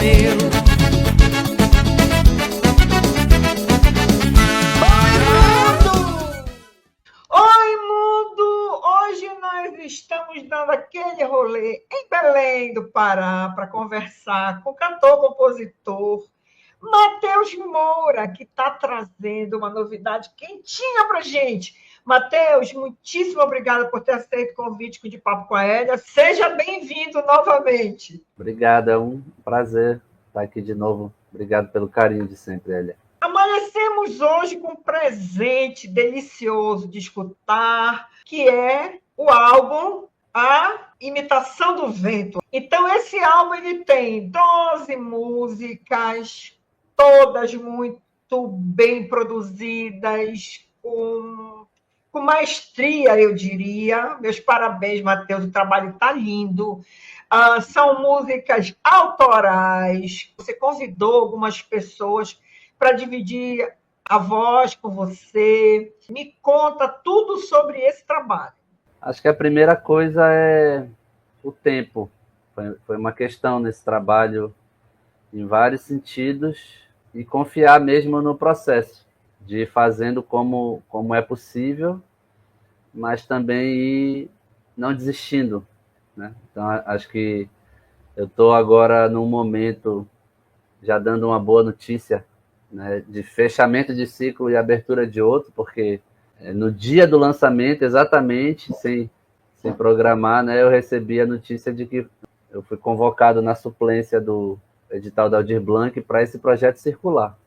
cajueiro. Oi, mundo! Hoje nós estamos dando aquele rolê em Belém do Pará para conversar com o cantor-compositor Matheus Moura, que está trazendo uma novidade quentinha para gente. Matheus, muitíssimo obrigada por ter aceito o convite de Papo com a Hélia. Seja bem-vindo novamente. Obrigado, é um prazer estar aqui de novo. Obrigado pelo carinho de sempre, Hélia. Amanhecemos hoje com um presente delicioso de escutar, que é o álbum A Imitação do Vento. Então, esse álbum ele tem 12 músicas, todas muito bem produzidas, com maestria, eu diria. Meus parabéns, Matheus, o trabalho está lindo. São músicas autorais. Você convidou algumas pessoas para dividir a voz com você. Me conta tudo sobre esse trabalho. Acho que a primeira coisa é o tempo. Foi uma questão nesse trabalho em vários sentidos e confiar mesmo no processo, de ir fazendo como é possível, mas também ir não desistindo, né? Então, acho que eu estou agora num momento já dando uma boa notícia, né, de fechamento de ciclo e abertura de outro, porque no dia do lançamento, exatamente, sem programar, né, eu recebi a notícia de que eu fui convocado na suplência do edital da Aldir Blanc para esse projeto circular.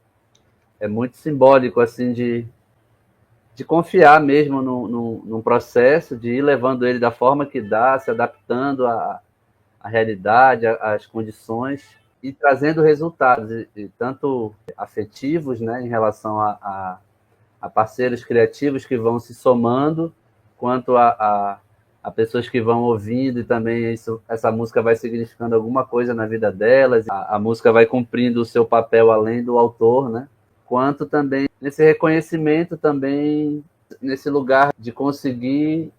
É muito simbólico, assim, de confiar mesmo num processo, de ir levando ele da forma que dá, se adaptando à realidade, às condições, e trazendo resultados, e tanto afetivos, né, em relação a parceiros criativos que vão se somando, quanto a pessoas que vão ouvindo, e também essa música vai significando alguma coisa na vida delas, a música vai cumprindo o seu papel além do autor, né, quanto também nesse reconhecimento, também nesse lugar de conseguir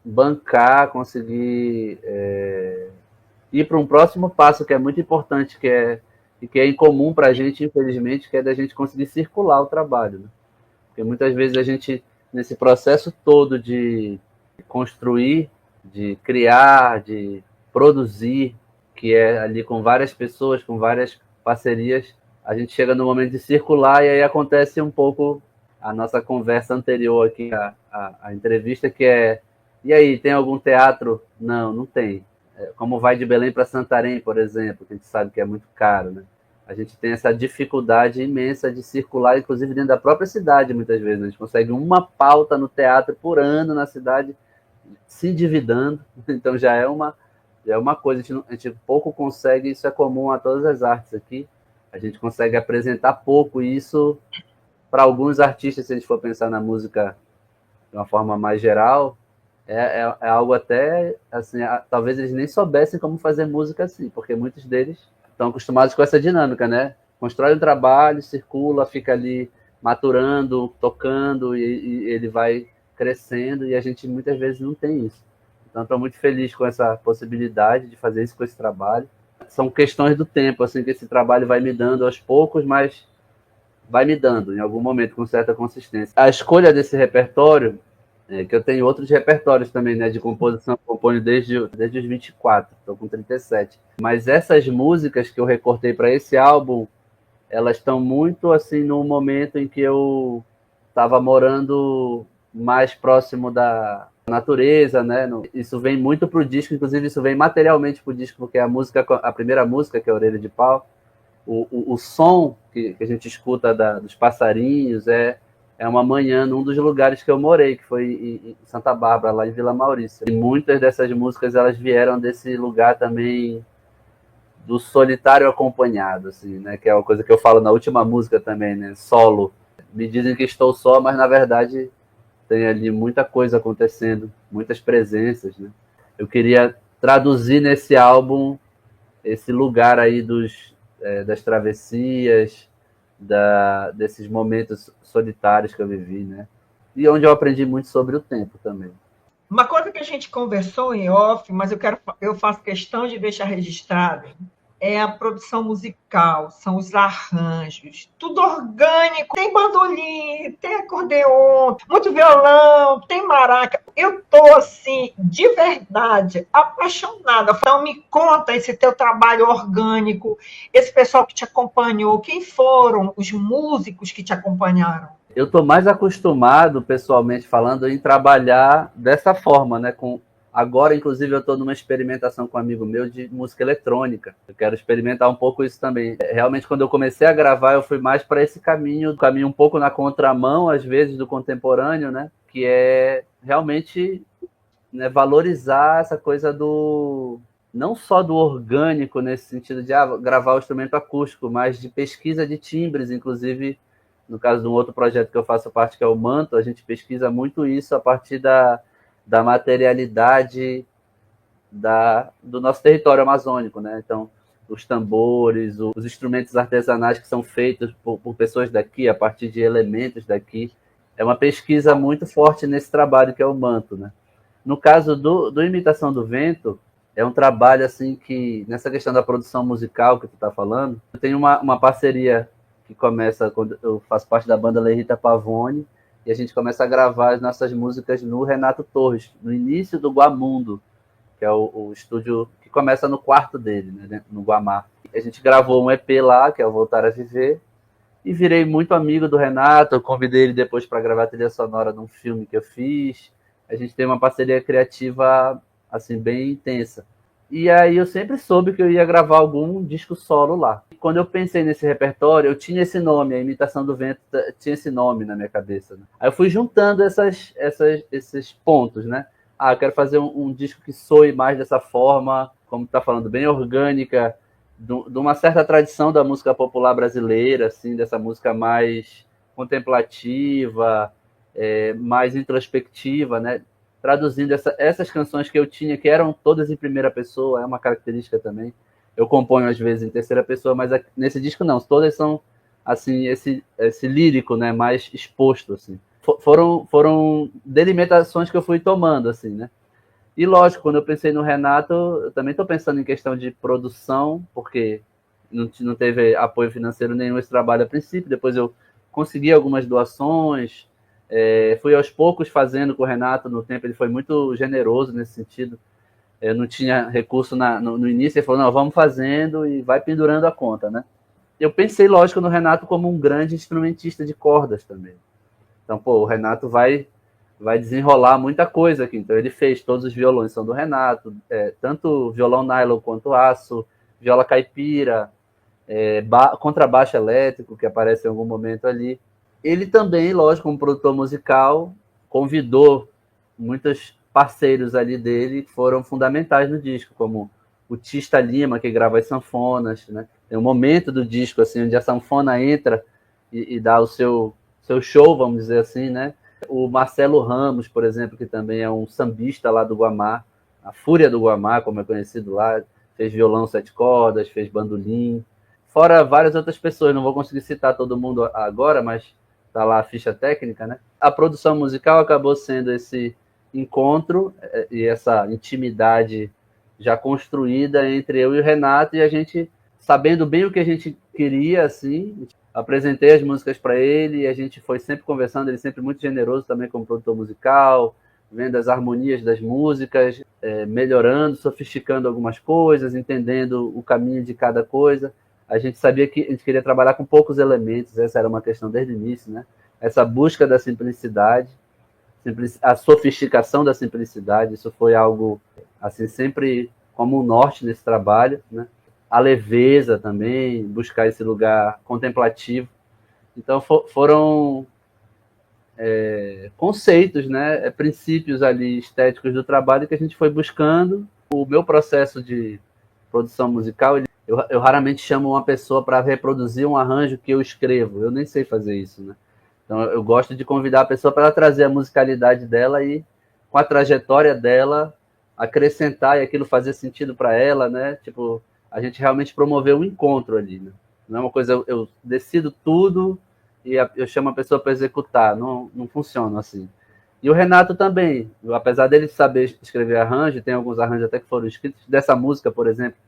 bancar, conseguir ir para um próximo passo que é muito importante, que é incomum para a gente, infelizmente, que é da gente conseguir circular o trabalho, né? Porque muitas vezes a gente, nesse processo todo de construir, de criar, de produzir, que é ali com várias pessoas, com várias parcerias, a gente chega no momento de circular e aí acontece um pouco a nossa conversa anterior aqui, a entrevista, que é: e aí, tem algum teatro? Não tem. Como vai de Belém para Santarém, por exemplo, que a gente sabe que é muito caro, né? A gente tem essa dificuldade imensa de circular, inclusive dentro da própria cidade, muitas vezes, né? A gente consegue uma pauta no teatro por ano na cidade, se endividando, então já é uma coisa, a gente pouco consegue, isso é comum a todas as artes aqui, a gente consegue apresentar pouco, e isso, para alguns artistas, se a gente for pensar na música de uma forma mais geral, é algo até, assim, talvez eles nem soubessem como fazer música assim, porque muitos deles estão acostumados com essa dinâmica, né? Constrói um trabalho, circula, fica ali maturando, tocando, e ele vai crescendo, e a gente muitas vezes não tem isso. Então, estou muito feliz com essa possibilidade de fazer isso com esse trabalho. São questões do tempo, assim, que esse trabalho vai me dando aos poucos, mas vai me dando, em algum momento, com certa consistência. A escolha desse repertório, que eu tenho outros repertórios também, né, de composição, componho desde os 24, estou com 37. Mas essas músicas que eu recortei para esse álbum, elas estão muito assim no momento em que eu estava morando mais próximo da natureza, né? Isso vem muito pro disco, inclusive isso vem materialmente pro disco, porque a primeira música, que é a Orelha de Pau, o som que a gente escuta dos passarinhos é uma manhã num dos lugares que eu morei, que foi em Santa Bárbara, lá em Vila Maurícia. E muitas dessas músicas, elas vieram desse lugar também do solitário acompanhado, assim, né? Que é uma coisa que eu falo na última música também, né? Solo. Me dizem que estou só, mas na verdade tem ali muita coisa acontecendo, muitas presenças, né? Eu queria traduzir nesse álbum esse lugar aí das travessias, desses momentos solitários que eu vivi, né? E onde eu aprendi muito sobre o tempo também. Uma coisa que a gente conversou em off, mas eu faço questão de deixar registrado, é a produção musical, são os arranjos, tudo orgânico. Tem bandolim, tem acordeon, muito violão, tem maraca. Eu tô assim, de verdade, apaixonada. Então me conta esse teu trabalho orgânico, esse pessoal que te acompanhou, quem foram os músicos que te acompanharam? Eu estou mais acostumado, pessoalmente falando, em trabalhar dessa forma, né? Agora, inclusive, eu estou numa experimentação com um amigo meu de música eletrônica. Eu quero experimentar um pouco isso também. Realmente, quando eu comecei a gravar, eu fui mais para esse caminho um pouco na contramão, às vezes, do contemporâneo, né? Que é realmente, né, valorizar essa coisa do... não só do orgânico, nesse sentido de gravar o instrumento acústico, mas de pesquisa de timbres, inclusive. No caso de um outro projeto que eu faço parte, que é o Manto, a gente pesquisa muito isso a partir da materialidade do nosso território amazônico, né? Então, os tambores, os instrumentos artesanais que são feitos por pessoas daqui, a partir de elementos daqui. É uma pesquisa muito forte nesse trabalho que é o Manto, né? No caso do Imitação do Vento, é um trabalho assim que, nessa questão da produção musical que tu está falando, eu tenho uma parceria que começa quando eu faço parte da banda Lerita Pavone, e a gente começa a gravar as nossas músicas no Renato Torres, no início do Guamundo, que é o estúdio que começa no quarto dele, né, no Guamá. A gente gravou um EP lá, que é o Voltar a Viver, e virei muito amigo do Renato, eu convidei ele depois para gravar a trilha sonora de um filme que eu fiz. A gente tem uma parceria criativa assim bem intensa. E aí eu sempre soube que eu ia gravar algum disco solo lá. Quando eu pensei nesse repertório, eu tinha esse nome, a Imitação do Vento tinha esse nome na minha cabeça, né? Aí eu fui juntando esses pontos, né? Eu quero fazer um disco que soe mais dessa forma, como tu tá falando, bem orgânica, de uma certa tradição da música popular brasileira, assim, dessa música mais contemplativa, mais introspectiva, né? Traduzindo essas canções que eu tinha, que eram todas em primeira pessoa, é uma característica também. Eu componho às vezes em terceira pessoa, mas nesse disco não, todas são assim esse lírico, né, mais exposto assim. Foram delimitações que eu fui tomando assim, né? E lógico, quando eu pensei no Renato, eu também estou pensando em questão de produção, porque não teve apoio financeiro nenhum esse trabalho a princípio, depois eu consegui algumas doações, fui aos poucos fazendo com o Renato no tempo, ele foi muito generoso nesse sentido. Eu não tinha recurso no início, ele falou, não, vamos fazendo e vai pendurando a conta, né? Eu pensei, lógico, no Renato como um grande instrumentista de cordas também. Então, o Renato vai desenrolar muita coisa aqui. Então, ele fez todos os violões são do Renato, tanto violão nylon quanto aço, viola caipira, contrabaixo elétrico, que aparece em algum momento ali. Ele também, lógico, como produtor musical, convidou muitos parceiros ali dele que foram fundamentais no disco, como o Tista Lima, que grava as sanfonas, né? Tem um momento do disco assim, onde a sanfona entra e dá o seu show, vamos dizer assim, né? O Marcelo Ramos, por exemplo, que também é um sambista lá do Guamá, a Fúria do Guamá, como é conhecido lá, fez violão 7 cordas, fez bandolim, fora várias outras pessoas, não vou conseguir citar todo mundo agora, mas tá lá a ficha técnica, né? A produção musical acabou sendo esse encontro e essa intimidade já construída entre eu e o Renato, e a gente, sabendo bem o que a gente queria, assim, apresentei as músicas para ele, e a gente foi sempre conversando, ele sempre muito generoso também como produtor musical, vendo as harmonias das músicas, melhorando, sofisticando algumas coisas, entendendo o caminho de cada coisa. A gente sabia que a gente queria trabalhar com poucos elementos, essa era uma questão desde o início, né? Essa busca da simplicidade, a sofisticação da simplicidade, isso foi algo assim sempre como um norte nesse trabalho, né? A leveza também, buscar esse lugar contemplativo. Então foram conceitos, né? Princípios ali estéticos do trabalho que a gente foi buscando. O meu processo de produção musical, eu raramente chamo uma pessoa para reproduzir um arranjo que eu escrevo. Eu nem sei fazer isso, né? Então, eu gosto de convidar a pessoa para ela trazer a musicalidade dela e, com a trajetória dela, acrescentar e aquilo fazer sentido para ela, né? Tipo, a gente realmente promover um encontro ali, né? Não é uma coisa, eu decido tudo e eu chamo a pessoa para executar. Não funciona assim. E o Renato também, apesar dele saber escrever arranjo, tem alguns arranjos até que foram escritos, dessa música, por exemplo,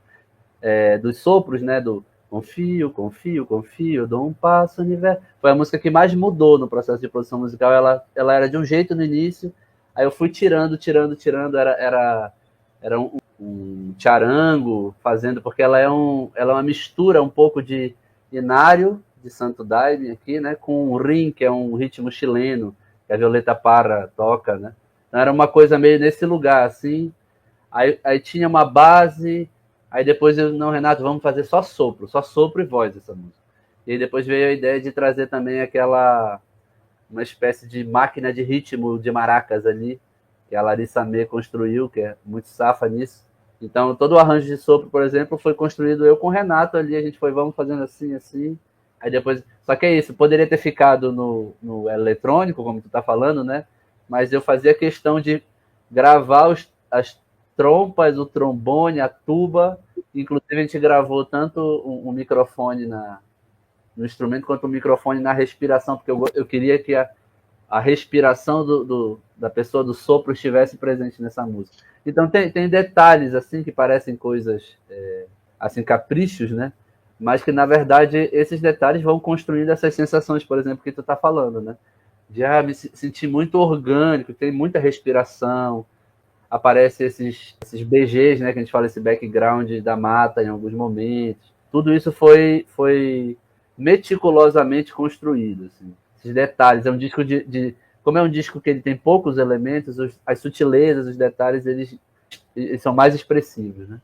dos sopros, né? Do confio, confio, confio, dou um passo, universo. Foi a música que mais mudou no processo de produção musical. Ela era de um jeito no início, aí eu fui tirando, era um charango fazendo, porque ela é uma mistura um pouco de inário, de Santo Daime aqui, né, com o rim, que é um ritmo chileno, que a Violeta Parra toca, né. Então era uma coisa meio nesse lugar, assim. Aí tinha uma base, aí depois não, Renato, vamos fazer só sopro e voz essa música. E aí depois veio a ideia de trazer também uma espécie de máquina de ritmo de maracas ali, que a Larissa Mê construiu, que é muito safa nisso. Então, todo o arranjo de sopro, por exemplo, foi construído eu com o Renato ali, a gente foi, vamos fazendo assim, assim. Aí depois, só que é isso, poderia ter ficado no eletrônico, como tu tá falando, né? Mas eu fazia questão de gravar as trompas, o trombone, a tuba. Inclusive, a gente gravou tanto um microfone no instrumento quanto um microfone na respiração, porque eu queria que a respiração da pessoa do sopro estivesse presente nessa música. Então tem detalhes assim que parecem coisas assim, caprichos, né? Mas que na verdade esses detalhes vão construindo essas sensações, por exemplo, que tu tá falando, né? De me sentir muito orgânico, tem muita respiração, aparece esses BGs, né? Que a gente fala, esse background da mata em alguns momentos. Tudo isso foi meticulosamente construído, assim. Esses detalhes, é um disco como é um disco que ele tem poucos elementos, as sutilezas, os detalhes, eles são mais expressivos, né?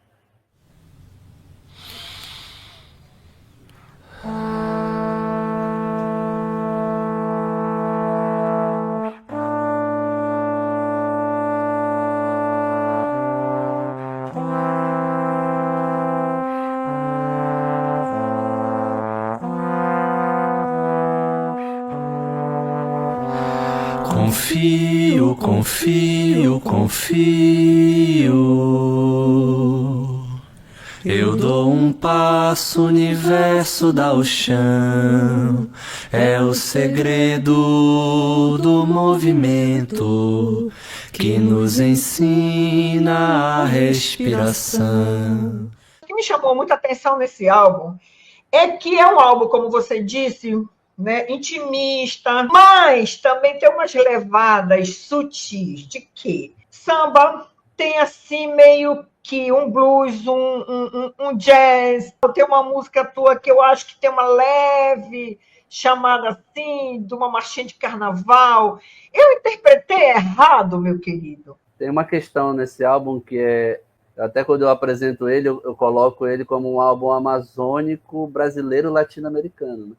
Confio, confio, confio. Eu dou um passo, o universo dá o chão. É o segredo do movimento que nos ensina a respiração. O que me chamou muita atenção nesse álbum é que é um álbum, como você disse, né, intimista, mas também tem umas levadas sutis de que samba tem assim meio que um blues, um jazz. Tem uma música tua que eu acho que tem uma leve chamada assim, de uma marchinha de carnaval. Eu interpretei errado, meu querido? Tem uma questão nesse álbum que até quando eu apresento ele, eu coloco ele como um álbum amazônico brasileiro latino-americano, né?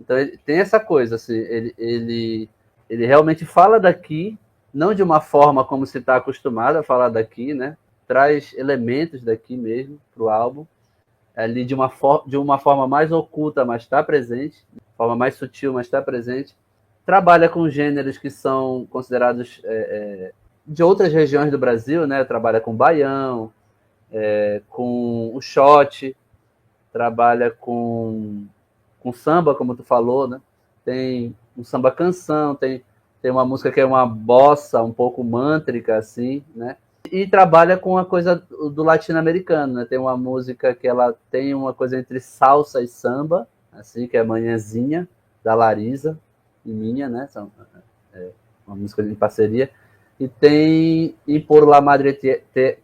Então tem essa coisa, assim, ele realmente fala daqui, não de uma forma como se está acostumado a falar daqui, né? Traz elementos daqui mesmo para o álbum, ali de uma forma mais oculta, mas está presente, de forma mais sutil, mas está presente. Trabalha com gêneros que são considerados de outras regiões do Brasil, né? Trabalha com baião, com o shot, trabalha com samba, como tu falou, né? Tem um samba canção, tem uma música que é uma bossa um pouco mântrica, assim, né? E trabalha com a coisa do latino-americano, né? Tem uma música que ela tem uma coisa entre salsa e samba, assim, que é Manhãzinha, da Larissa e minha, né? Uma música em parceria. E tem E Por La Madre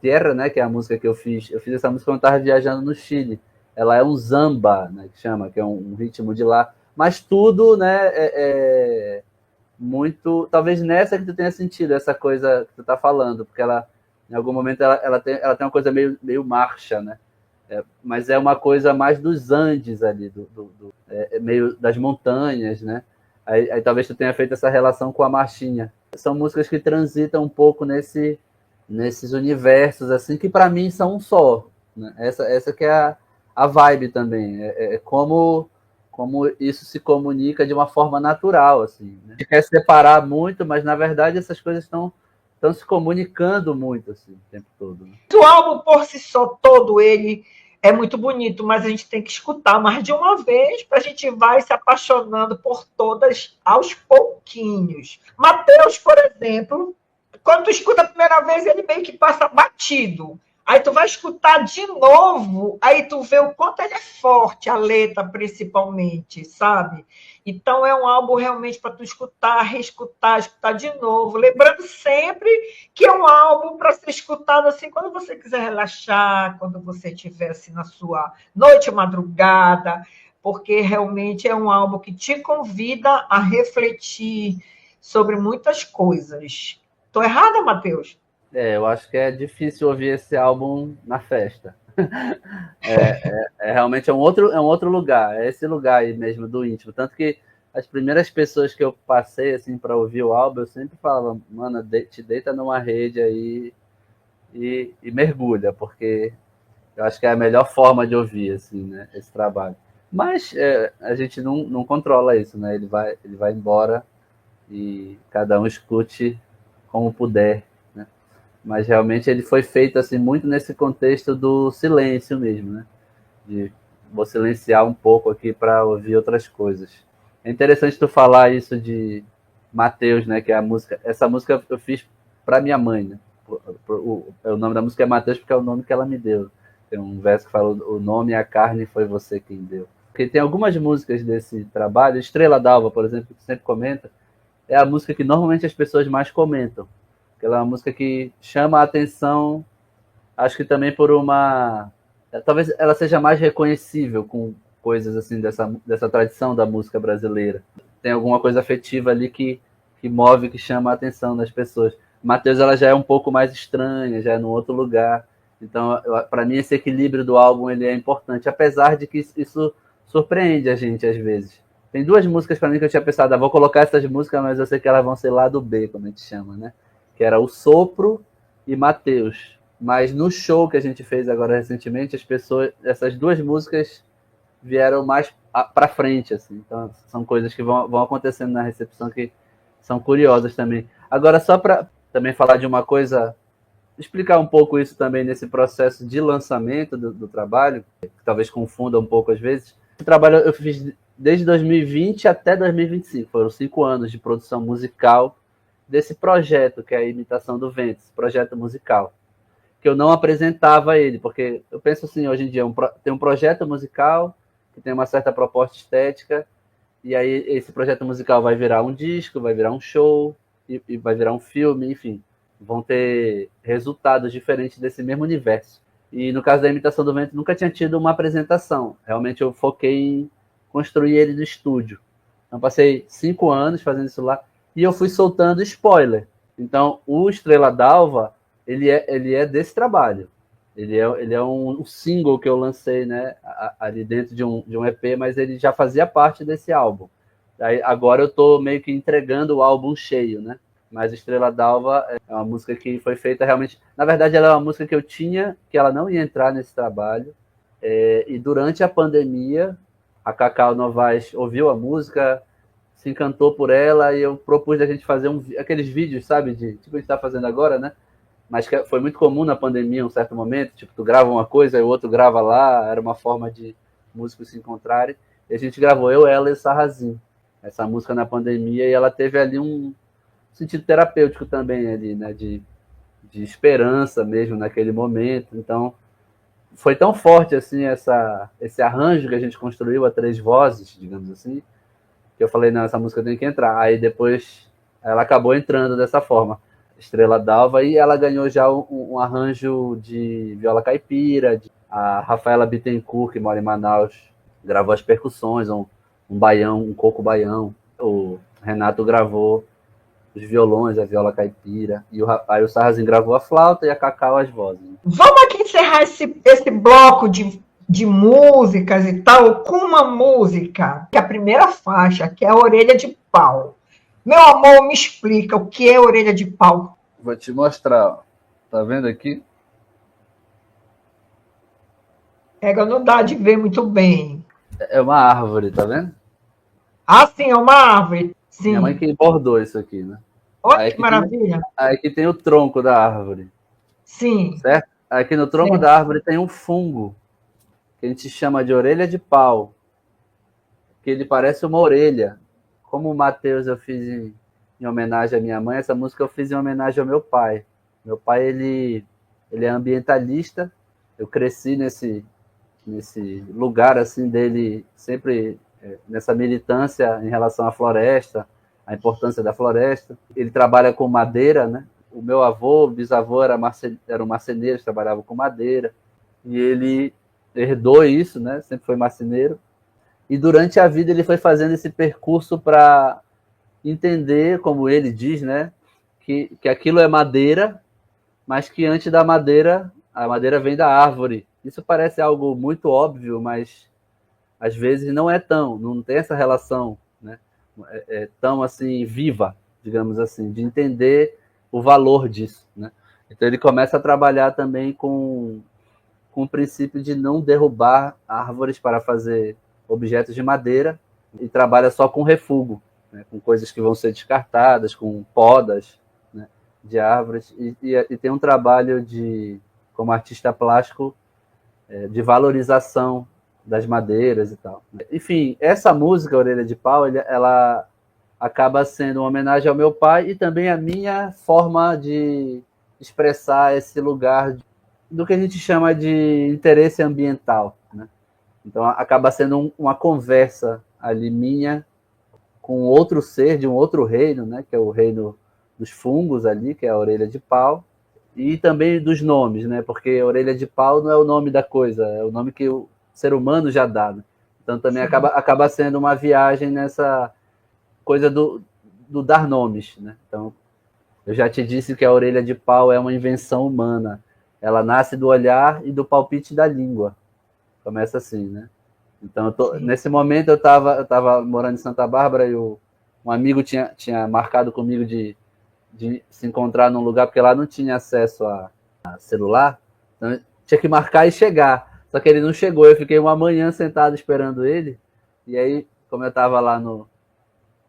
Tierra, né? Que é a música que eu fiz. Eu fiz essa música quando eu estava viajando no Chile. Ela é um samba, né, que chama, que é um ritmo de lá. Mas tudo, né, muito... Talvez nessa que tu tenha sentido essa coisa que tu tá falando, porque ela, em algum momento, ela tem uma coisa meio marcha, né? Mas é uma coisa mais dos Andes ali, meio das montanhas, né? Aí talvez tu tenha feito essa relação com a marchinha. São músicas que transitam um pouco nesses universos, assim, que para mim são um só, né? Essa que é a vibe também, como isso se comunica de uma forma natural, assim, né? A gente quer separar muito, mas na verdade essas coisas estão se comunicando muito, assim, o tempo todo, né? O álbum por si só, todo ele é muito bonito, mas a gente tem que escutar mais de uma vez para a gente vai se apaixonando por todas aos pouquinhos. Mateus, por exemplo, quando tu escuta a primeira vez, ele meio que passa batido. Aí tu vai escutar de novo, aí tu vê o quanto ele é forte, a letra principalmente, sabe? Então é um álbum realmente para tu escutar, reescutar, escutar de novo, lembrando sempre que é um álbum para ser escutado assim quando você quiser relaxar, quando você estiver assim na sua noite madrugada, porque realmente é um álbum que te convida a refletir sobre muitas coisas. Estou errada, Matheus? Eu acho que é difícil ouvir esse álbum na festa. Realmente é um outro lugar, é esse lugar aí mesmo do íntimo. Tanto que as primeiras pessoas que eu passei assim para ouvir o álbum, eu sempre falava, mano, te deita numa rede aí e mergulha, porque eu acho que é a melhor forma de ouvir assim, né, esse trabalho. Mas a gente não controla isso, né? Ele vai embora e cada um escute como puder, né? Mas realmente ele foi feito assim muito nesse contexto do silêncio mesmo, né? De vou silenciar um pouco aqui para ouvir outras coisas. É interessante tu falar isso de Mateus, né? Que é a música. Essa música eu fiz para minha mãe, né? O nome da música é Mateus porque é o nome que ela me deu. Tem um verso que fala: o nome e a carne foi você quem deu. Porque tem algumas músicas desse trabalho, Estrela d'Alva, por exemplo, que tu sempre comenta, é a música que normalmente as pessoas mais comentam. Ela é uma música que chama a atenção, acho que também por uma. Talvez ela seja mais reconhecível com coisas assim dessa tradição da música brasileira. Tem alguma coisa afetiva ali que move, que chama a atenção das pessoas. Mateus, ela já é um pouco mais estranha, já é num outro lugar. Então, para mim, esse equilíbrio do álbum ele é importante, apesar de que isso surpreende a gente às vezes. Tem duas músicas para mim que eu tinha pensado, vou colocar essas músicas, mas eu sei que elas vão ser lá do B, como a gente chama, né? Que era O Sopro e Mateus. Mas no show que a gente fez agora recentemente, as pessoas, essas duas músicas vieram mais para frente, assim. Então, são coisas que vão acontecendo na recepção que são curiosas também. Agora, só para também falar de uma coisa, explicar um pouco isso também nesse processo de lançamento do trabalho, que talvez confunda um pouco às vezes. O trabalho eu fiz desde 2020 até 2025, foram 5 anos de produção musical desse projeto, que é a Imitação do Vento, esse projeto musical, que eu não apresentava ele, porque eu penso assim, hoje em dia, tem um projeto musical que tem uma certa proposta estética, e aí esse projeto musical vai virar um disco, vai virar um show, e vai virar um filme, enfim, vão ter resultados diferentes desse mesmo universo. E no caso da Imitação do Vento, nunca tinha tido uma apresentação, realmente eu foquei em construir ele no estúdio. Então passei 5 anos fazendo isso lá, e eu fui soltando spoiler. Então, o Estrela d'Alva, ele é desse trabalho. Ele é um single que eu lancei, né, ali dentro de um EP, mas ele já fazia parte desse álbum. Aí, agora eu estou meio que entregando o álbum cheio, né? Mas Estrela d'Alva é uma música que foi feita realmente... Na verdade, ela é uma música que eu tinha, que ela não ia entrar nesse trabalho. E durante a pandemia, a Cacau Novaes ouviu a música, se encantou por ela, e eu propus a gente fazer aqueles vídeos, sabe, de tipo a gente está fazendo agora, né? Mas que foi muito comum na pandemia, em um certo momento, tipo, tu grava uma coisa e o outro grava lá, era uma forma de músicos se encontrarem. E a gente gravou eu, ela e o Sarrazin, essa música na pandemia, e ela teve ali um sentido terapêutico também ali, né, de esperança mesmo naquele momento. Então, foi tão forte assim esse arranjo que a gente construiu a 3 vozes, digamos assim, que eu falei, não, essa música tem que entrar. Aí depois ela acabou entrando dessa forma, Estrela d'Alva, e ela ganhou já um arranjo de viola caipira. A Rafaela Bittencourt, que mora em Manaus, gravou as percussões, um baião, um coco baião. O Renato gravou os violões, a viola caipira, e aí o Sarrazin gravou a flauta e a Cacau as vozes. Vamos aqui encerrar esse bloco de músicas e tal com uma música, que é a primeira faixa, que é a Orelha de Pau. Meu amor, me explica o que é Orelha de Pau. Vou te mostrar. Tá vendo aqui? Não dá de ver muito bem. É uma árvore, tá vendo? Ah, sim, é uma árvore. Sim. Minha mãe que bordou isso aqui, né? Olha que maravilha. Aí aqui tem o tronco da árvore. Sim. Certo? Aqui no tronco da árvore tem um fungo, que a gente chama de orelha de pau, que ele parece uma orelha. Como o Mateus eu fiz em homenagem à minha mãe, essa música eu fiz em homenagem ao meu pai. Meu pai, ele ele é ambientalista. Eu cresci nesse lugar assim dele, sempre nessa militância em relação à floresta, a importância da floresta. Ele trabalha com madeira, né? O meu avô, bisavô eram marceneiros, trabalhavam com madeira, e ele herdou isso, né? Sempre foi marceneiro. E durante a vida ele foi fazendo esse percurso para entender, como ele diz, né? Que aquilo é madeira, mas que antes da madeira, a madeira vem da árvore. Isso parece algo muito óbvio, mas às vezes não tem essa relação, né? Tão assim viva, digamos assim, de entender o valor disso, né? Então ele começa a trabalhar também com o princípio de não derrubar árvores para fazer objetos de madeira, e trabalha só com refúgio, né? Com coisas que vão ser descartadas, com podas, né, de árvores, e tem um trabalho como artista plástico, de valorização das madeiras e tal. Enfim, essa música, Orelha de Pau, ela acaba sendo uma homenagem ao meu pai e também a minha forma de expressar esse lugar do que a gente chama de interesse ambiental, né? Então acaba sendo uma conversa ali minha com outro ser de um outro reino, né? Que é o reino dos fungos ali, que é a orelha de pau, e também dos nomes, né? Porque orelha de pau não é o nome da coisa, é o nome que o ser humano já dá, né? Então também acaba sendo uma viagem nessa coisa do dar nomes, né? Então, eu já te disse que a orelha de pau é uma invenção humana. Ela nasce do olhar e do palpite da língua. Começa assim, né? Então, nesse momento eu estava morando em Santa Bárbara e um amigo tinha marcado comigo de se encontrar num lugar, porque lá não tinha acesso a celular. Então, tinha que marcar e chegar. Só que ele não chegou. Eu fiquei uma manhã sentado esperando ele. E aí, como eu estava lá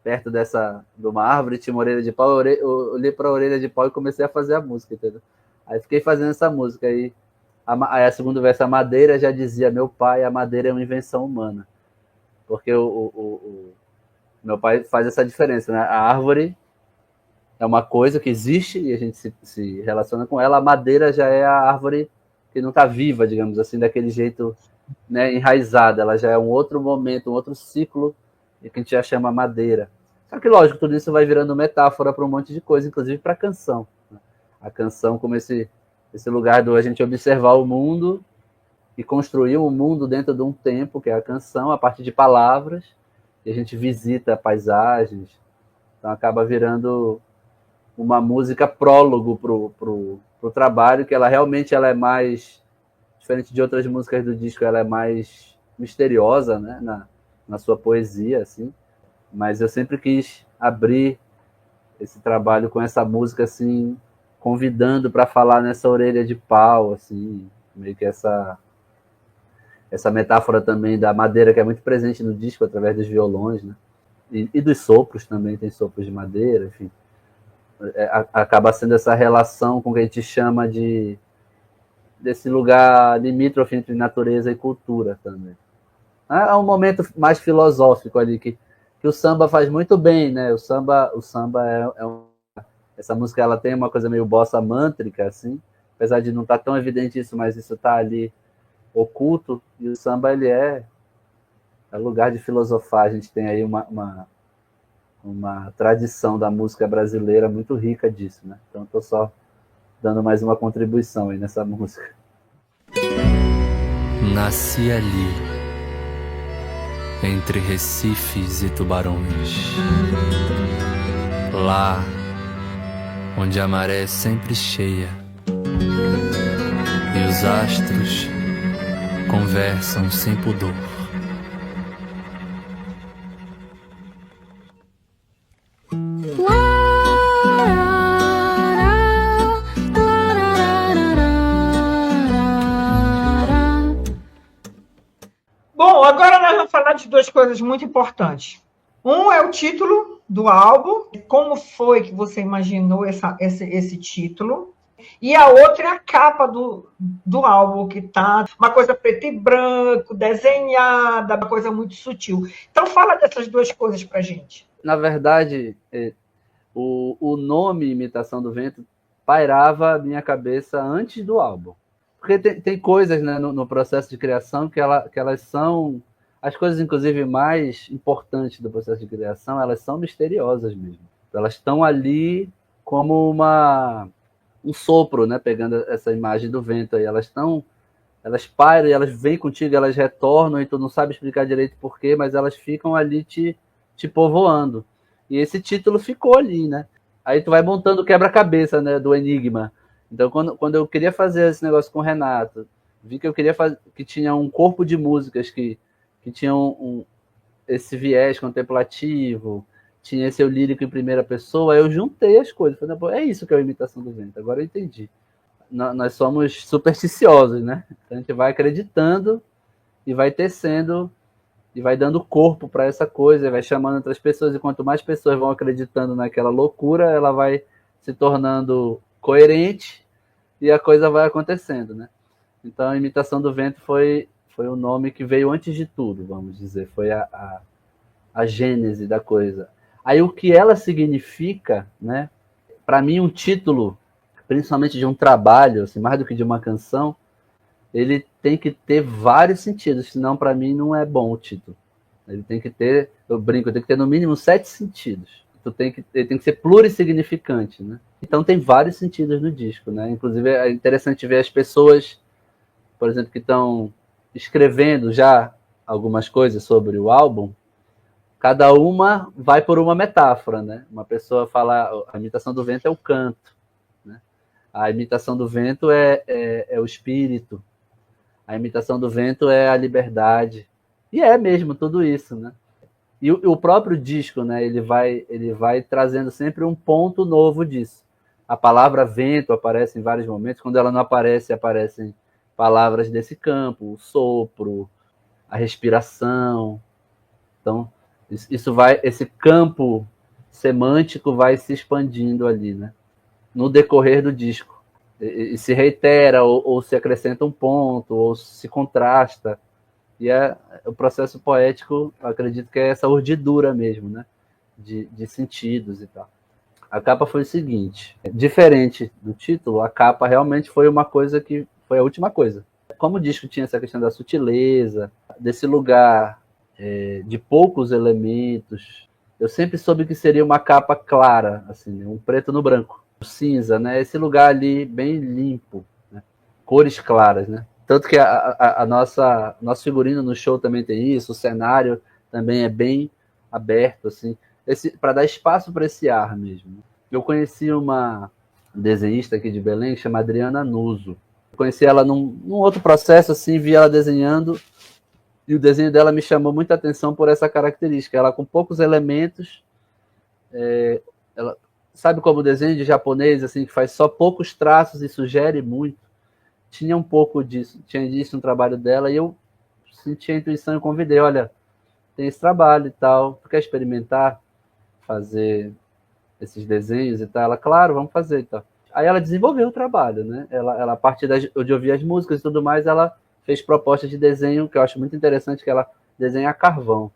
perto de uma árvore, tinha uma orelha de pau, eu olhei para a orelha de pau e comecei a fazer a música, entendeu? Aí fiquei fazendo essa música. Aí a segunda verso, a madeira, já dizia meu pai, a madeira é uma invenção humana. Porque o meu pai faz essa diferença, né? A árvore é uma coisa que existe e a gente se relaciona com ela. A madeira já é a árvore que não está viva, digamos assim, daquele jeito, né, enraizada. Ela já é um outro momento, um outro ciclo, que a gente já chama madeira. Só que, lógico, tudo isso vai virando metáfora para um monte de coisa, inclusive para a canção. A canção como esse lugar do a gente observar o mundo e construir um mundo dentro de um tempo, que é a canção, a partir de palavras, e a gente visita paisagens. Então acaba virando uma música prólogo pro trabalho, que ela realmente ela é mais, diferente de outras músicas do disco, ela é mais misteriosa, né, na sua poesia, assim. Mas eu sempre quis abrir esse trabalho com essa música, assim, convidando para falar nessa orelha de pau, assim, meio que essa metáfora também da madeira, que é muito presente no disco, através dos violões, né? E dos sopros também, tem sopros de madeira, enfim. Acaba sendo essa relação com o que a gente chama desse lugar limítrofe entre natureza e cultura também. Há um momento mais filosófico ali, que o samba faz muito bem, né? O samba essa música ela tem uma coisa meio bossa mântrica, assim, apesar de não estar tão evidente isso, mas isso está ali oculto, e o samba ele é lugar de filosofar. A gente tem aí uma tradição da música brasileira muito rica disso, né? Então estou só dando mais uma contribuição aí nessa música. Nasci ali, entre recifes e tubarões, lá onde a maré é sempre cheia e os astros conversam sem pudor. Bom, agora nós vamos falar de duas coisas muito importantes. Um é o título do álbum, como foi que você imaginou esse título, e a outra é a capa do álbum, que tá uma coisa preto e branco, desenhada, uma coisa muito sutil. Então fala dessas duas coisas pra gente. Na verdade, o nome Imitação do Vento pairava a minha cabeça antes do álbum. Porque tem coisas, né, no processo de criação que elas são... As coisas, inclusive, mais importantes do processo de criação, elas são misteriosas mesmo. Elas estão ali como um sopro, né, pegando essa imagem do vento aí. Elas pairam e elas vêm contigo, elas retornam e tu não sabe explicar direito porquê, mas elas ficam ali te povoando. E esse título ficou ali, né? Aí tu vai montando o quebra-cabeça, né, do enigma. Então, quando eu queria fazer esse negócio com o Renato, vi que eu queria fazer, que tinha um corpo de músicas que tinham esse viés contemplativo, tinha esse eu lírico em primeira pessoa, eu juntei as coisas. Falei, pô, é isso que é a imitação do vento, agora eu entendi. Nós somos supersticiosos, né? Então a gente vai acreditando e vai tecendo e vai dando corpo para essa coisa, vai chamando outras pessoas, e quanto mais pessoas vão acreditando naquela loucura, ela vai se tornando coerente e a coisa vai acontecendo, né? Então a imitação do vento foi o nome que veio antes de tudo, vamos dizer, foi a gênese da coisa. Aí o que ela significa, né? Para mim um título, principalmente de um trabalho, assim, mais do que de uma canção, ele tem que ter vários sentidos, senão para mim não é bom o título. Ele tem que ter, eu brinco, tem que ter no mínimo 7 sentidos. Ele tem que ser plurissignificante, né? Então tem vários sentidos no disco, né? Inclusive é interessante ver as pessoas, por exemplo, que estão escrevendo já algumas coisas sobre o álbum, cada uma vai por uma metáfora, né? Uma pessoa fala, a imitação do vento é o canto, né? A imitação do vento é o espírito, a imitação do vento é a liberdade, e é mesmo tudo isso, né? E o próprio disco, né? Ele vai trazendo sempre um ponto novo disso. A palavra vento aparece em vários momentos, quando ela não aparece, aparecem palavras desse campo, o sopro, a respiração. Então, esse campo semântico vai se expandindo ali, né? No decorrer do disco. E se reitera, ou se acrescenta um ponto, ou se contrasta. E o processo poético, eu acredito que é essa urdidura mesmo, né? De sentidos e tal. A capa foi o seguinte, diferente do título, a capa realmente foi uma coisa que foi a última coisa. Como o disco tinha essa questão da sutileza, desse lugar de poucos elementos, eu sempre soube que seria uma capa clara, assim, um preto no branco, cinza, né? Esse lugar ali bem limpo, né? Cores claras, né? Tanto que nosso figurino no show também tem isso, o cenário também é bem aberto, assim, para dar espaço para esse ar mesmo. Eu conheci uma desenhista aqui de Belém, chamada Adriana Nuso. Eu conheci ela num outro processo, assim, vi ela desenhando, e o desenho dela me chamou muita atenção por essa característica. Ela com poucos elementos, ela, sabe como o desenho de japonês, assim, que faz só poucos traços e sugere muito? Tinha um pouco disso, tinha disso no trabalho dela, e eu senti a intuição e convidei, olha, tem esse trabalho e tal, tu quer experimentar fazer esses desenhos e tal? Ela, claro, vamos fazer e tal. Aí ela desenvolveu o trabalho, né? Ela a partir de ouvir as músicas e tudo mais, ela fez propostas de desenho, que eu acho muito interessante, que ela desenha a carvão,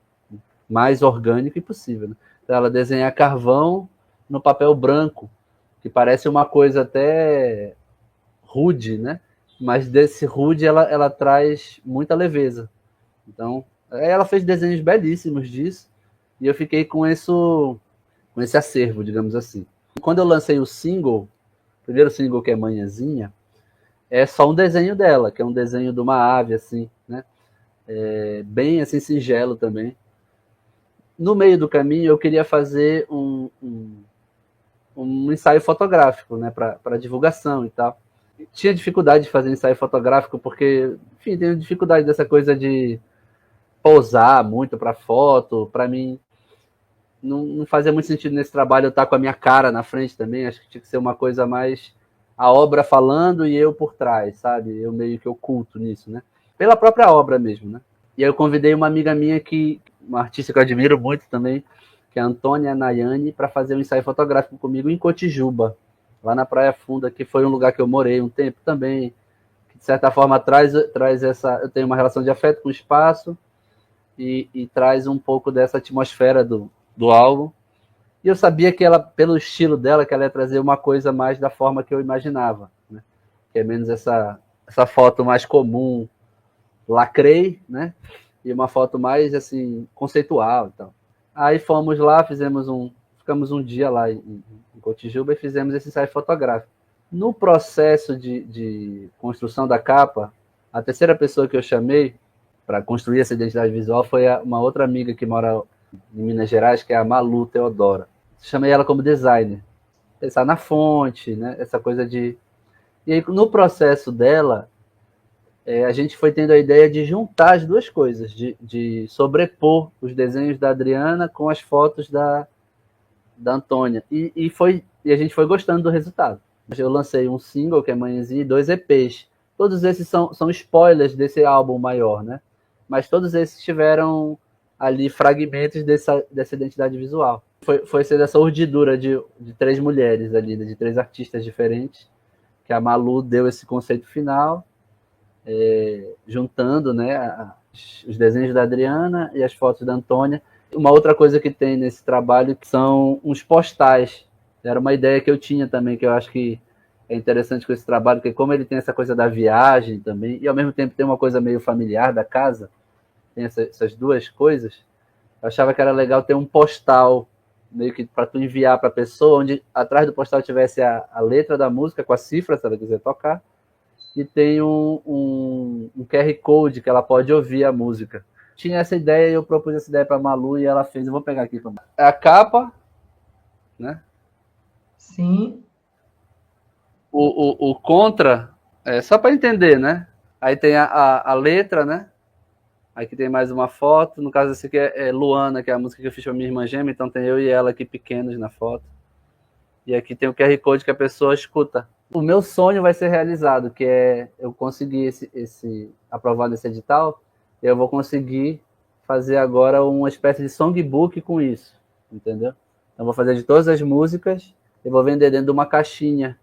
mais orgânico e possível, né? Então ela desenha a carvão no papel branco, que parece uma coisa até rude, né? Mas desse rude ela traz muita leveza. Então, ela fez desenhos belíssimos disso, e eu fiquei com esse acervo, digamos assim. Quando eu lancei o single, o primeiro single, que é Manhãzinha, é só um desenho dela, que é um desenho de uma ave, assim, né? Bem assim, singelo também. No meio do caminho, eu queria fazer um ensaio fotográfico, né, para divulgação e tal. Tinha dificuldade de fazer ensaio fotográfico, porque, enfim, tenho dificuldade dessa coisa de pousar muito para foto. Para mim, não fazia muito sentido nesse trabalho eu estar com a minha cara na frente também. Acho que tinha que ser uma coisa mais a obra falando e eu por trás, sabe? Eu meio que oculto nisso, né? Pela própria obra mesmo, né? E aí eu convidei uma amiga minha, uma artista que eu admiro muito também, que é a Antônia Nayane, para fazer um ensaio fotográfico comigo em Cotijuba, lá na Praia Funda, que foi um lugar que eu morei um tempo também, que de certa forma traz essa... Eu tenho uma relação de afeto com o espaço e traz um pouco dessa atmosfera do álbum. E eu sabia que ela, pelo estilo dela, que ela ia trazer uma coisa mais da forma que eu imaginava, né? Que é menos essa foto mais comum, lacrei, né? E uma foto mais, assim, conceitual. Então. Aí fomos lá, ficamos um dia lá em Cotijuba e fizemos esse ensaio fotográfico. No processo de construção da capa, a terceira pessoa que eu chamei para construir essa identidade visual foi uma outra amiga que mora em Minas Gerais, que é a Malu Teodora. Chamei ela como designer. Pensar na fonte, né? Essa coisa de... E aí, no processo dela, a gente foi tendo a ideia de juntar as duas coisas, de sobrepor os desenhos da Adriana com as fotos da Antônia. E a gente foi gostando do resultado. Eu lancei um single, que é Manhãzinha, e 2 EPs. Todos esses são spoilers desse álbum maior, né? Mas todos esses tiveram ali fragmentos dessa identidade visual. Foi sendo essa urdidura de 3 mulheres ali, de 3 artistas diferentes, que a Malu deu esse conceito final, juntando, né, os desenhos da Adriana e as fotos da Antônia. Uma outra coisa que tem nesse trabalho são uns postais. Era uma ideia que eu tinha também, que eu acho que é interessante com esse trabalho, porque como ele tem essa coisa da viagem também, e ao mesmo tempo tem uma coisa meio familiar da casa, tem essas duas coisas, eu achava que era legal ter um postal, meio que para tu enviar para a pessoa, onde atrás do postal tivesse a letra da música, com a cifra, se ela quiser tocar, e tem um QR Code que ela pode ouvir a música. Tinha essa ideia e eu propus essa ideia para a Malu e ela fez. Eu vou pegar aqui para a capa, né? Sim. O contra, só para entender, né? Aí tem a letra, né? Aqui tem mais uma foto. No caso, esse aqui é Luana, que é a música que eu fiz para minha irmã gêmea. Então tem eu e ela aqui pequenos na foto. E aqui tem o QR Code que a pessoa escuta. O meu sonho vai ser realizado, que é eu conseguir aprovado esse edital. Eu vou conseguir fazer agora uma espécie de songbook com isso, entendeu? Então vou fazer de todas as músicas e vou vender dentro de uma caixinha.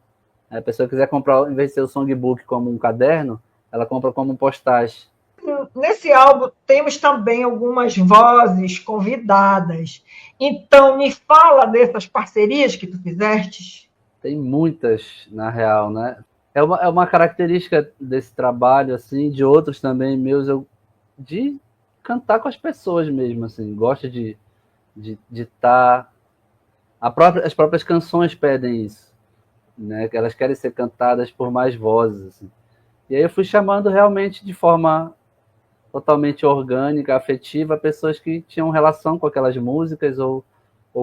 A pessoa quiser comprar, em vez de ser o songbook como um caderno, ela compra como postais. Nesse álbum temos também algumas vozes convidadas. Então, me fala dessas parcerias que tu fizeste. Tem muitas, na real, né? É uma característica desse trabalho, assim, de outros também meus, de cantar com as pessoas mesmo, assim. Gosto de estar... As próprias canções pedem isso, né? Que elas querem ser cantadas por mais vozes, assim. E aí eu fui chamando realmente de forma totalmente orgânica, afetiva, pessoas que tinham relação com aquelas músicas ou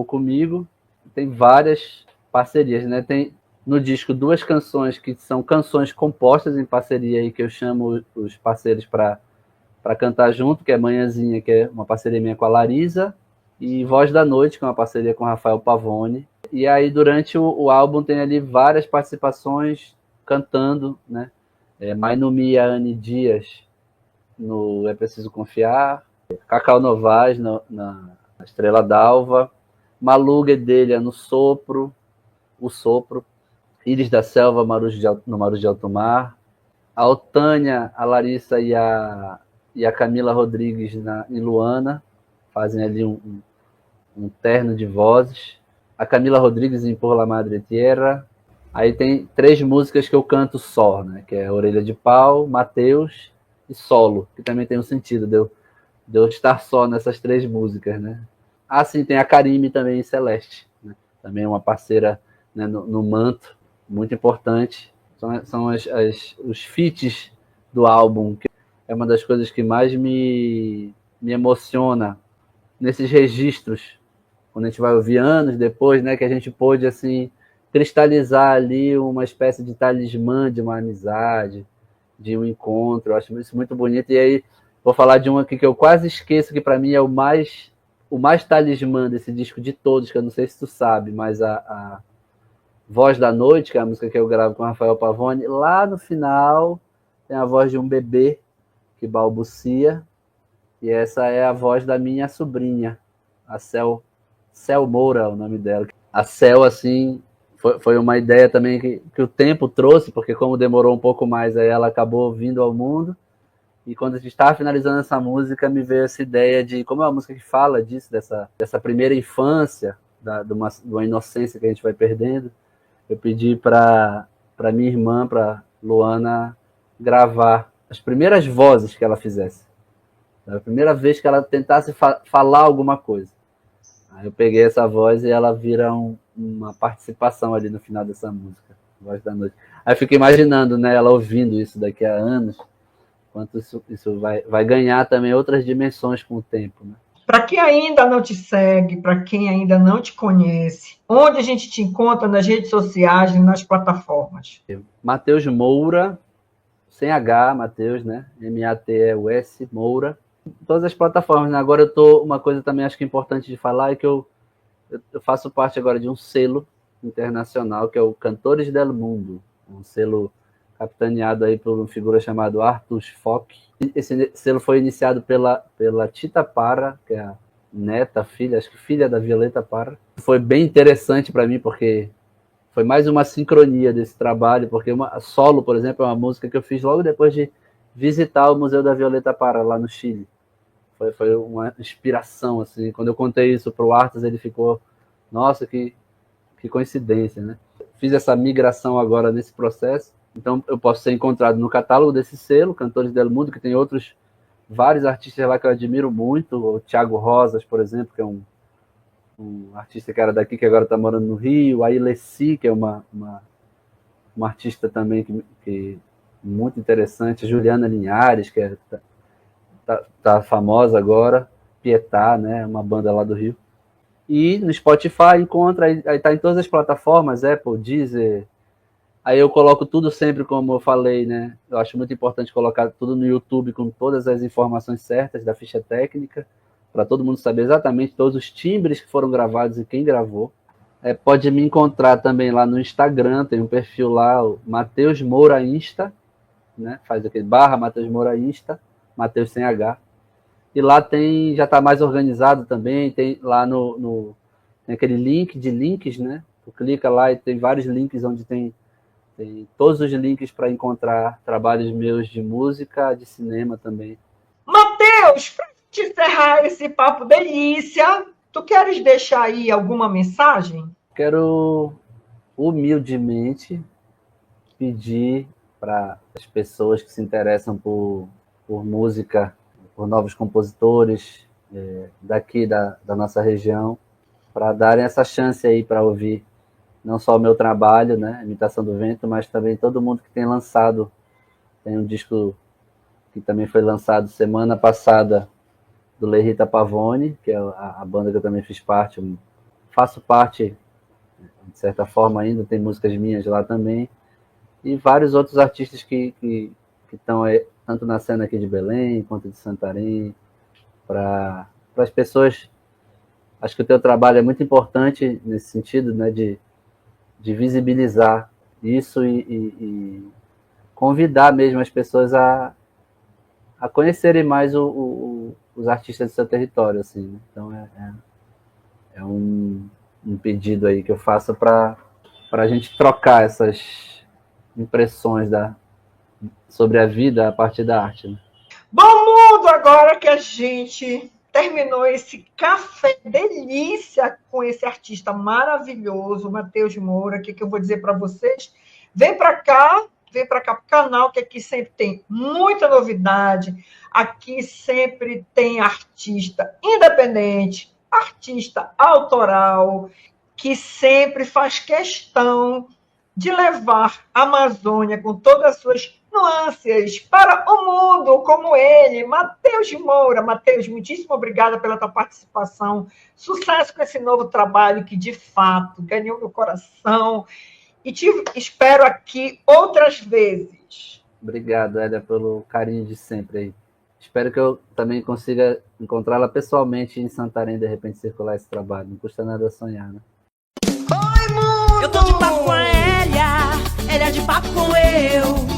comigo. Tem várias parcerias, né? Tem no disco 2 canções que são canções compostas em parceria aí, que eu chamo os parceiros para cantar junto, que é Manhãzinha, que é uma parceria minha com a Larisa, e Voz da Noite, que é uma parceria com o Rafael Pavone. E aí durante o álbum tem ali várias participações cantando, né? Mainumi Anne Dias no É Preciso Confiar, Cacau Novaes na Estrela d'Alva, Malu Guedelha no Sopro, O Sopro, Íris da Selva no Marujo de Alto Mar, a Otânia, a Larissa e a Camila Rodrigues em Luana, fazem ali um terno de vozes, a Camila Rodrigues em Por la Madre Tierra. Aí tem 3 músicas que eu canto só, né? Que é Orelha de Pau, Mateus e Solo, que também tem um sentido de eu estar só nessas 3 músicas, né? Ah, sim, tem a Karime também em Celeste, né? Também uma parceira, né, no Manto, muito importante. São os feats do álbum, que é uma das coisas que mais me emociona nesses registros, quando a gente vai ouvir anos depois, né, que a gente pôde, assim, cristalizar ali uma espécie de talismã de uma amizade, de um encontro. Eu acho isso muito bonito. E aí vou falar de um aqui que eu quase esqueço, que para mim é o mais talismã desse disco de todos, que eu não sei se tu sabe, mas a Voz da Noite, que é a música que eu gravo com o Rafael Pavone, lá no final tem a voz de um bebê que balbucia, e essa é a voz da minha sobrinha, a Cel Moura é o nome dela. A Cel, assim, foi uma ideia também que o tempo trouxe, porque como demorou um pouco mais, aí ela acabou vindo ao mundo. E quando a gente estava finalizando essa música, me veio essa ideia de, como é uma música que fala disso, dessa primeira infância, de uma inocência que a gente vai perdendo, eu pedi para minha irmã, para Luana, gravar as primeiras vozes que ela fizesse. A primeira vez que ela tentasse falar alguma coisa. Aí eu peguei essa voz e ela vira uma participação ali no final dessa música, Voz da Noite. Aí eu fico imaginando, né, ela ouvindo isso daqui a anos, quanto isso vai ganhar também outras dimensões com o tempo, né? Para quem ainda não te segue, para quem ainda não te conhece, onde a gente te encontra nas redes sociais e nas plataformas? Matheus Moura, sem H, Matheus, né? M-A-T-E-U-S, Moura. Todas as plataformas, né? Agora uma coisa também acho que é importante de falar é que eu faço parte agora de um selo internacional, que é o Cantores del Mundo, um selo capitaneado aí por uma figura chamada Artus Fock. Esse selo foi iniciado pela Tita Parra, que é a neta, acho que filha da Violeta Parra. Foi bem interessante para mim, porque foi mais uma sincronia desse trabalho, porque Solo, por exemplo, é uma música que eu fiz logo depois de visitar o Museu da Violeta Parra, lá no Chile. Foi uma inspiração, assim. Quando eu contei isso para o Artus, ele ficou, nossa, que coincidência, né? Fiz essa migração agora nesse processo, então eu posso ser encontrado no catálogo desse selo, Cantores del Mundo, que tem vários artistas lá que eu admiro muito, o Thiago Rosas, por exemplo, que é um artista que era daqui, que agora está morando no Rio, a Ilessi, que é uma artista também que muito interessante, Juliana Linhares, que tá famosa agora, Pietá, né, uma banda lá do Rio. E no Spotify encontra, aí tá em todas as plataformas, Apple, Deezer. Aí eu coloco tudo sempre, como eu falei, né? Eu acho muito importante colocar tudo no YouTube com todas as informações certas da ficha técnica, para todo mundo saber exatamente todos os timbres que foram gravados e quem gravou. Pode me encontrar também lá no Instagram, tem um perfil lá, o Matheus Moura Insta, né? Faz aquele / Matheus Moura Insta, Matheus sem H. E lá já está mais organizado também, tem lá tem aquele link de links, né? Tu clica lá e tem vários links onde tem todos os links para encontrar trabalhos meus de música, de cinema também. Matheus, para te encerrar esse papo delícia, tu queres deixar aí alguma mensagem? Quero humildemente pedir para as pessoas que se interessam por música, por novos compositores daqui da nossa região, para darem essa chance aí para ouvir não só o meu trabalho, né, Imitação do Vento, mas também todo mundo que tem lançado. Tem um disco que também foi lançado semana passada, do Lerita Pavone, que é a banda que eu também fiz parte, faço parte, de certa forma ainda, tem músicas minhas lá também, e vários outros artistas que estão aí, tanto na cena aqui de Belém, quanto de Santarém, para as pessoas. Acho que o teu trabalho é muito importante nesse sentido, né, de visibilizar isso e convidar mesmo as pessoas a conhecerem mais os artistas do seu território, assim, né? Então é um pedido aí que eu faço para a gente trocar essas impressões sobre a vida a partir da arte, né? Bom mundo, agora que a gente terminou esse café delícia com esse artista maravilhoso, Matheus Moura, o que eu vou dizer para vocês? Vem para cá para o canal, que aqui sempre tem muita novidade, aqui sempre tem artista independente, artista autoral, que sempre faz questão de levar a Amazônia com todas as suas nuances para o mundo, como ele, Matheus Moura. Matheus, muitíssimo obrigada pela tua participação. Sucesso com esse novo trabalho que, de fato, ganhou meu coração. E te espero aqui outras vezes. Obrigado, Hélia, pelo carinho de sempre aí. Espero que eu também consiga encontrá-la pessoalmente em Santarém, de repente circular esse trabalho. Não custa nada sonhar, né? Oi, mundo! Eu tô de papo com a Hélia de papo com eu.